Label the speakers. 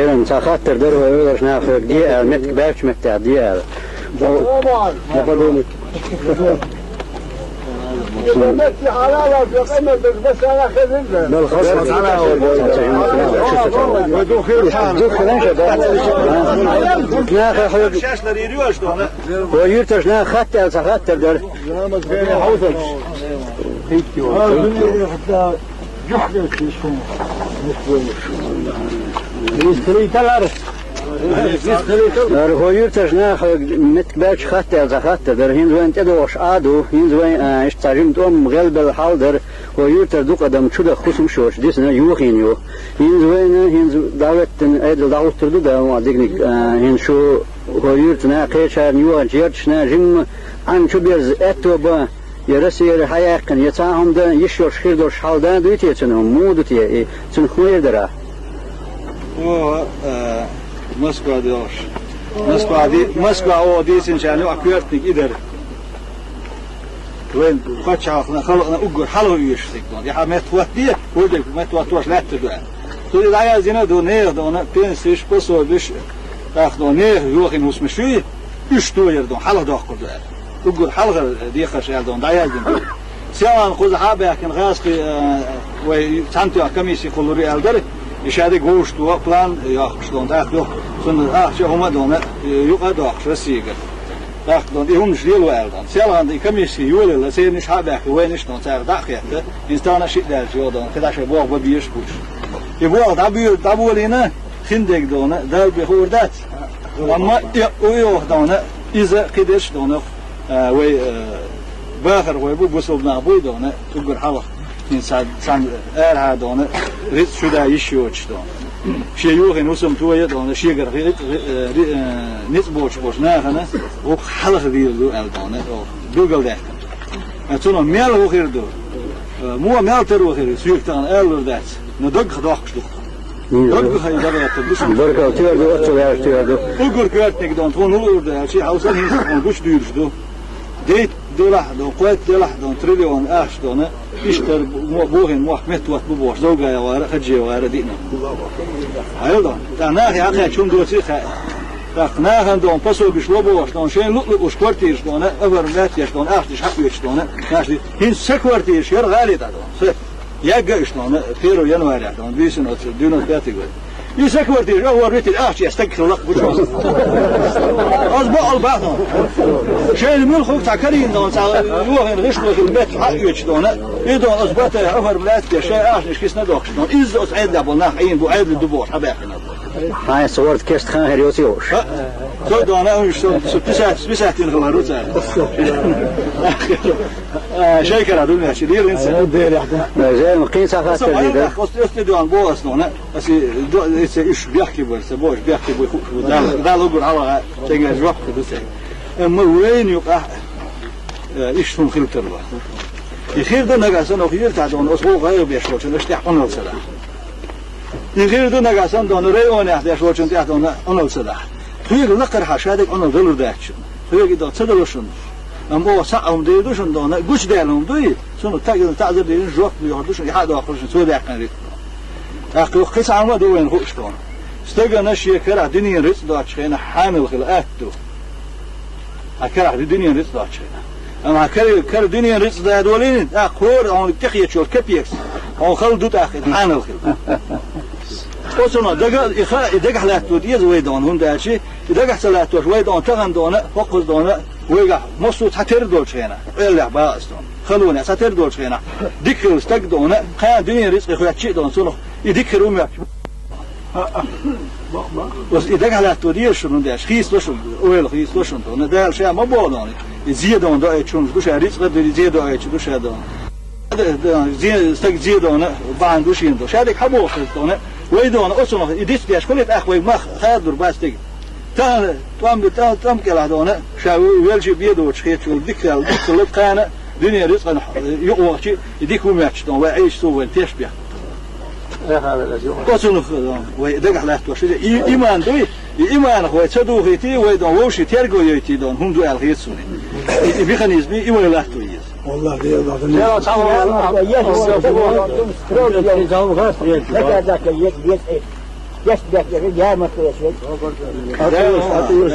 Speaker 1: خيرا سخاطر در هو يقدرش ناخذ دقيقة متك باش متاع دقيقة نقدوني
Speaker 2: متي حلال في قيمة بس أنا خذ
Speaker 1: بالخصم على
Speaker 2: ودو خير
Speaker 1: ناخذ
Speaker 3: Şaşlar yürüyor işte ona.
Speaker 1: ويرتش ناخذ سخاطر در
Speaker 2: زلمة غير حوزك حتى جحدة شو
Speaker 1: هو يرتش ناخذ متك باش خاطر سخاطر در هين وين تدوش عادو هين وين اشتاجم توم غلب الحال در هو يرتش دو قدم شو خصم شوش ديسنا يوخين يو هين وين هين دعوت ايد دعوت تردو ده ما دينك هين شو هو يرتنا قيشان يو جيرتشنا جم عن شو بيرز اتوبا يرسي حياقن يتاهم ده يشوش خير دوش حال ده دويتي تنهم مو دوتي تنخوير درا
Speaker 3: O Moskva diyor. Moskva o diyorsun yani akıyartnik ider. Kıvın kaç hafına kalına ugur halı üyüştük. Ya metvat diye burada metvat var lattı da. Sonra da yazına do ne da ona pensiş poso düş. Taxdo ne yok in usmuşu. Üç toyerdo halı da kurdu. Ugur halı diye kaşardı da yazdım. Sevan kuz habekin gazki ve tantu kamisi kulları elder. İşaret goştu plan yaxşıdan da yok. Sonra şey olmadı ona yok adı yaxşısıydı. Taxdan ihum şlil verdan. Selan da kamisi yolla sen iş habek ve niş non ser daqiqte. İnstana şiddet yodan. Kadaş bu bir iş bu. Bu da bir da bu lina xindek de ona da bir hurdat. Ama o yok da ona ize kideş de ona ve باخر ويبوسوا بويدونه تقول حلق إنسان سان هذا ريت شو ده يشيوش دون شيء يوغن وسم تويه دون شيء غير نتبوش بوش ناخنا وحلق ديردو الدونه دوغل ده أتونا ميل وغير دو مو ميل ترو غير سيكتان ألور ده ندق خداقش دق هاي ده تبص
Speaker 1: بركة تيردو أتوه تيردو
Speaker 3: وقول كارتك دون تون ألور ده شيء حوسن هين بوش ديرش دو ديت دوله دو قوت دوله دو تريليون أش دونه إشتر بوهن محمد وقت ببوش زوجة يا وارا خجي وارا دينا أيضا تناهي عقل شون دوسي خا تناهن دون بسوا بشلو بوش دون شين لطل وش كورتيش دونه أفر ماتيش دون أختش حقيش دونه ناشدي هين سكورتيش ير غالي دون سك يجيش دونه فيرو ينواري دون بيسن أتصل دونه كاتيجوري يسكورتيش أول ريت الأخش يستكثر لق بجوز أصبح البعض شيء من خوك تعكرين دون يوهن غشلو في البيت حقيش دونه يدون أصبحت أفر بلاد شيء أخش كيس ندوخش دون إز أسعد لبنا حين بعيد الدبوش حباقنا
Speaker 1: هاي صورت كيست خان هريوتيوش
Speaker 3: صدق أنا مش بسات الغلاروت شيء كلا دنيا شدير إنسان
Speaker 1: زي مقيس أخذت
Speaker 3: هذا خصوصي دوان بوس نونا بس إيش بيحكي بس بوش بيحكي بيخوف ده لقول على تجهز وقت بس أما وين يقع إيش ثم خلت الله يخير ده نجاسن أو خير تعدون أسبوع غير بيشلون شنو اشتحقنا السلاح يخير ده نجاسن دون ريون يحتاج شلون شنو تعدون أنا السلاح خير نقر حشادك أنا ظل داكشن خير كده تصدقون أما هو ساعهم ديدوشن دون قش ديالهم دوي شنو تاجر تعذر دين جوك بيهردوشن يحد آخرشن سوى ده كان ريت أخي قيس عمله دوين خوش دون استجا نشيء كره دنيا ريت داتش خينا حامل خلقات دو أكره دنيا ريت داتش خينا أما كره دنيا ريت ده دولين أخور أو تخيل شو الكبيكس أو خل دوت أخي حامل خل وصلنا دقة حلات وديز ويدون هم ده شيء دقة حلات ويدون تغن دونه فوق دونه ويجا مصو تحتر دول شينا إلا باستون خلونا تحتر دول شينا ذكر استقدونه قاعد دنيا رزق خوات شيء دون صنخ يذكروا ما بس إذا على تودير شنو ده خيس لشون أول خيس لشون دونه ده الشيء ما بولاني زيادة ده يشون دوش رزق ده زيادة يشدوش هذا زين استق زيادة بعند دوش يندوش هذا حبوا خلطونه ويدون أصلا يديس بيش كل الأخوة ما خادر بس تيجي تام كلا دونه شاوي ويلش بيدو شخيت شو ذكر لقانا دنيا رزق يقوى شيء يديكوا ماتش دون ويعيش سوى التيش بيه قصنو ويدق على توشي إيمان دوي إيمان هو تصدق هيتي ويدون ووشي تيرجو يتي دون هم دو الغيسوني يبيخن يزبي إيمان لا تويز
Speaker 2: والله دي الله
Speaker 4: لا تعال يا
Speaker 2: Geç bekle, gelmek lazım.
Speaker 1: Atılır.